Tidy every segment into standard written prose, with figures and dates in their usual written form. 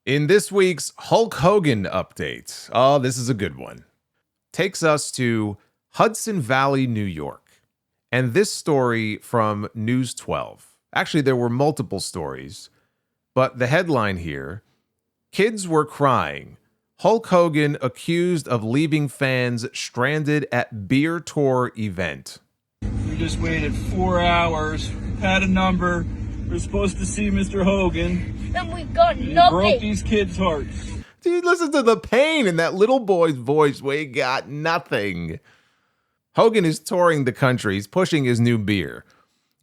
In this week's Hulk Hogan update, oh, this is a good one, takes us to Hudson Valley, New York. And this story from News 12. Actually, there were multiple stories, but the headline here, kids were crying. Hulk Hogan accused of leaving fans stranded at beer tour event. We just waited 4 hours, had a number. We're supposed to see Mr. Hogan. And we got He nothing. broke these kids' hearts. Dude, listen to the pain in that little boy's voice. We got nothing. Hogan is touring the country. He's pushing his new beer.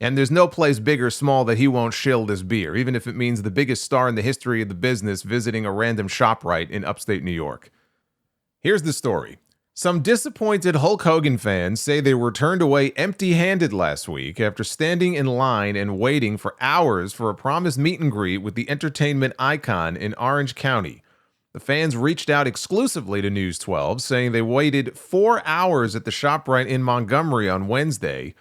And there's no place big or small that he won't shill this beer, even if it means the biggest star in the history of the business visiting a random ShopRite in upstate New York. Here's the story. Some disappointed Hulk Hogan fans say they were turned away empty-handed last week after standing in line and waiting for hours for a promised meet and greet with the entertainment icon in Orange County. The fans reached out exclusively to News 12, saying they waited 4 hours at the ShopRite in Montgomery on Wednesday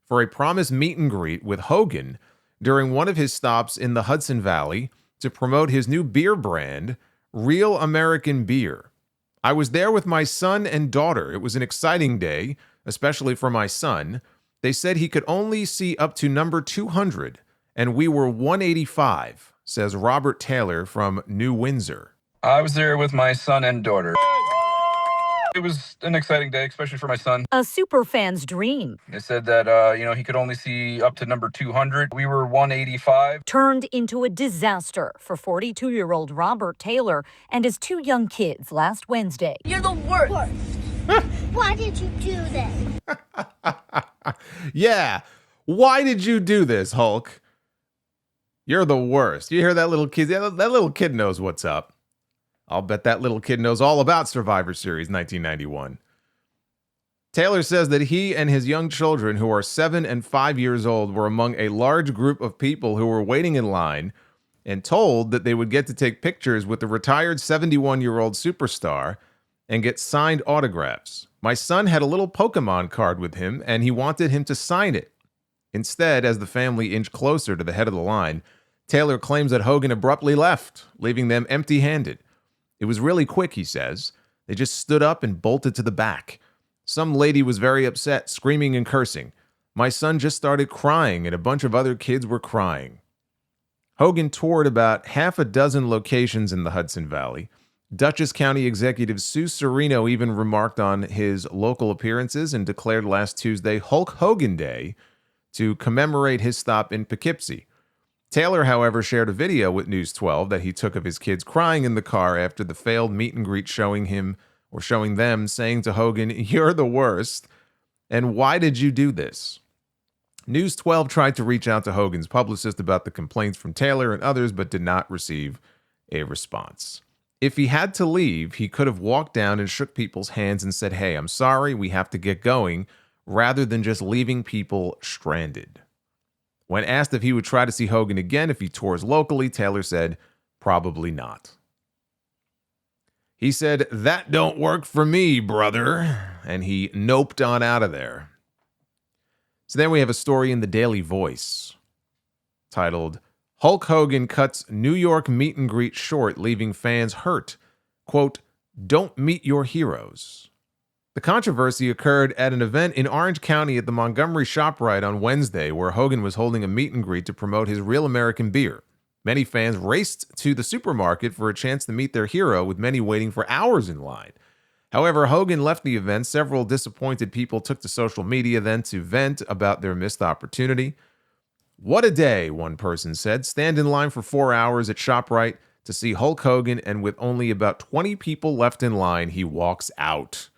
for a promised meet and greet with Hogan during one of his stops in the Hudson Valley to promote his new beer brand, Real American Beer. I was there with my son and daughter. It was an exciting day, especially for my son. They said he could only see up to number 200, and we were 185, says Robert Taylor from New Windsor. I was there with my son and daughter. It was an exciting day, especially for my son. A superfan's dream. They said that, he could only see up to number 200. We were 185. Turned into a disaster for 42-year-old Robert Taylor and his two young kids last Wednesday. You're the worst. Why did you do this? Yeah, why did you do this, Hulk? You're the worst. You hear that little kid? That little kid knows what's up. I'll bet that little kid knows all about Survivor Series 1991. Taylor says that he and his young children, who are 7 and 5 years old, were among a large group of people who were waiting in line and told that they would get to take pictures with the retired 71-year-old superstar and get signed autographs. My son had a little Pokemon card with him, and he wanted him to sign it. Instead, as the family inched closer to the head of the line, Taylor claims that Hogan abruptly left, leaving them empty-handed. It was really quick, he says. They just stood up and bolted to the back. Some lady was very upset, screaming and cursing. My son just started crying, and a bunch of other kids were crying. Hogan toured about half a dozen locations in the Hudson Valley. Dutchess County Executive Sue Serino even remarked on his local appearances and declared last Tuesday Hulk Hogan Day to commemorate his stop in Poughkeepsie. Taylor, however, shared a video with News 12 that he took of his kids crying in the car after the failed meet and greet, showing them saying to Hogan, "You're the worst, and why did you do this?" News 12 tried to reach out to Hogan's publicist about the complaints from Taylor and others, but did not receive a response. If he had to leave, he could have walked down and shook people's hands and said, "Hey, I'm sorry, we have to get going," rather than just leaving people stranded. When asked if he would try to see Hogan again if he tours locally, Taylor said, "Probably not." He said, "That don't work for me, brother," and he noped on out of there. So then we have a story in the Daily Voice titled, Hulk Hogan cuts New York meet and greet short, leaving fans hurt. Quote, "Don't meet your heroes." The controversy occurred at an event in Orange County at the Montgomery ShopRite on Wednesday, where Hogan was holding a meet and greet to promote his Real American Beer. Many fans raced to the supermarket for a chance to meet their hero, with many waiting for hours in line. However, Hogan left the event. Several disappointed people took to social media then to vent about their missed opportunity. "What a day," one person said. "Stand in line for 4 hours at ShopRite to see Hulk Hogan, and with only about 20 people left in line, he walks out."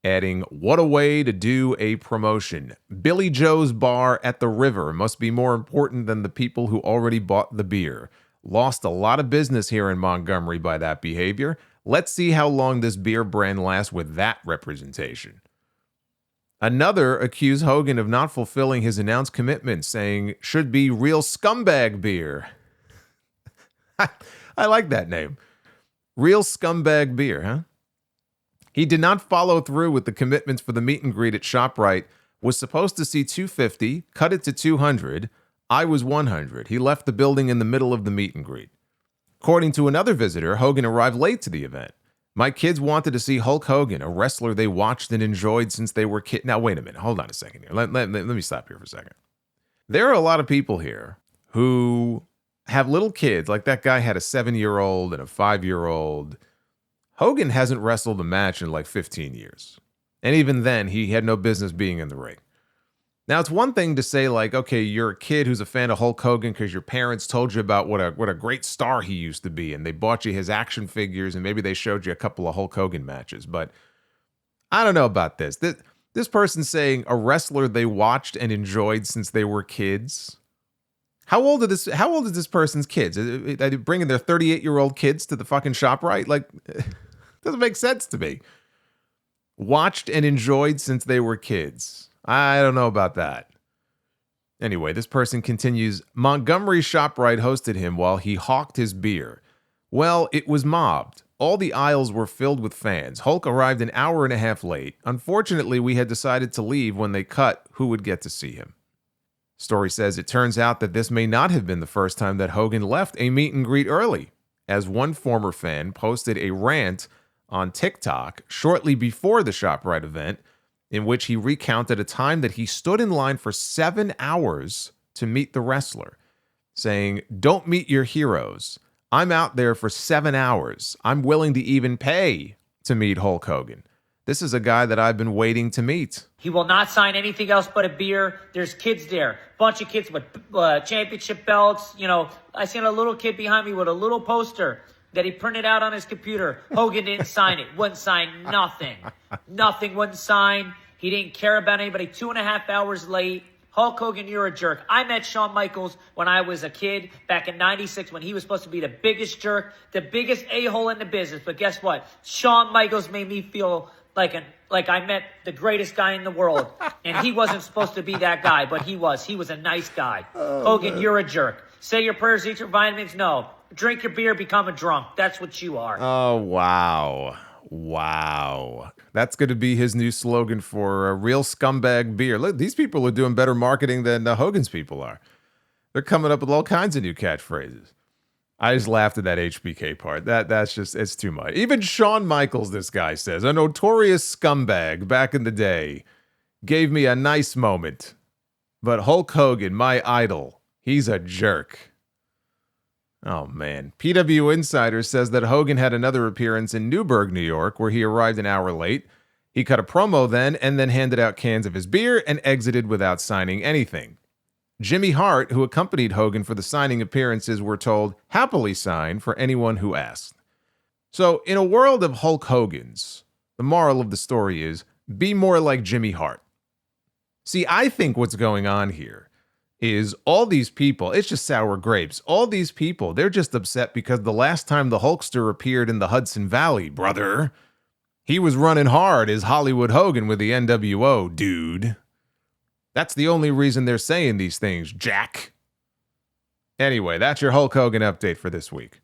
Adding, "What a way to do a promotion. Billy Joe's bar at the river must be more important than the people who already bought the beer. Lost a lot of business here in Montgomery by that behavior. Let's see how long this beer brand lasts with that representation." Another accused Hogan of not fulfilling his announced commitment, saying, "Should be Real Scumbag Beer." I like that name. Real Scumbag Beer, huh? He did not follow through with the commitments for the meet and greet at ShopRite. Was supposed to see 250, cut it to 200. I was 100. He left the building in the middle of the meet and greet. According to another visitor, Hogan arrived late to the event. My kids wanted to see Hulk Hogan, a wrestler they watched and enjoyed since they were kids. Now, wait a minute. Hold on a second here. Let me stop here for a second. There are a lot of people here who have little kids. Like that guy had a 7-year-old and a 5-year-old. Hogan hasn't wrestled a match in like 15 years. And even then, he had no business being in the ring. Now, it's one thing to say, like, okay, you're a kid who's a fan of Hulk Hogan because your parents told you about what a great star he used to be, and they bought you his action figures, and maybe they showed you a couple of Hulk Hogan matches. But I don't know about this. This person's saying a wrestler they watched and enjoyed since they were kids. How old is this person's kids? Are they bringing their 38-year-old kids to the fucking ShopRite? Like, it doesn't make sense to me. Watched and enjoyed since they were kids. I don't know about that. Anyway, this person continues, Montgomery ShopRite hosted him while he hawked his beer. Well, it was mobbed. All the aisles were filled with fans. Hulk arrived an hour and a half late. Unfortunately, we had decided to leave when they cut who would get to see him. Story says it turns out that this may not have been the first time that Hogan left a meet and greet early, as one former fan posted a rant on TikTok shortly before the ShopRite event in which he recounted a time that he stood in line for 7 hours to meet the wrestler, saying, "Don't meet your heroes. I'm out there for 7 hours. I'm willing to even pay to meet Hulk Hogan. This is a guy that I've been waiting to meet." He will not sign anything else but a beer. There's kids there. Bunch of kids with championship belts. You know, I seen a little kid behind me with a little poster that he printed out on his computer. Hogan didn't sign it. Wouldn't sign nothing. Nothing wouldn't sign. He didn't care about anybody. 2.5 hours late. Hulk Hogan, you're a jerk. I met Shawn Michaels when I was a kid back in 96 when he was supposed to be the biggest jerk, the biggest a-hole in the business. But guess what? Shawn Michaels made me feel like I met the greatest guy in the world. And he wasn't supposed to be that guy, but he was. He was a nice guy. Hogan, you're a jerk. Say your prayers, eat your vitamins. No. Drink your beer, become a drunk. That's what you are. Oh, wow. Wow. That's going to be his new slogan for a real scumbag beer. Look, these people are doing better marketing than Hogan's people are. They're coming up with all kinds of new catchphrases. I just laughed at that HBK part. That's just, it's too much. Even Shawn Michaels, this guy says, a notorious scumbag back in the day, gave me a nice moment. But Hulk Hogan, my idol, he's a jerk. Oh, man. PW Insider says that Hogan had another appearance in Newburgh, New York, where he arrived an hour late. He cut a promo then and then handed out cans of his beer and exited without signing anything. Jimmy Hart, who accompanied Hogan for the signing appearances, we're told, happily signed for anyone who asked. So, in a world of Hulk Hogan's, the moral of the story is, be more like Jimmy Hart. See, I think what's going on here is all these people, it's just sour grapes. All these people, they're just upset because the last time the Hulkster appeared in the Hudson Valley, brother, he was running hard as Hollywood Hogan with the NWO, dude. That's the only reason they're saying these things, Jack. Anyway, that's your Hulk Hogan update for this week.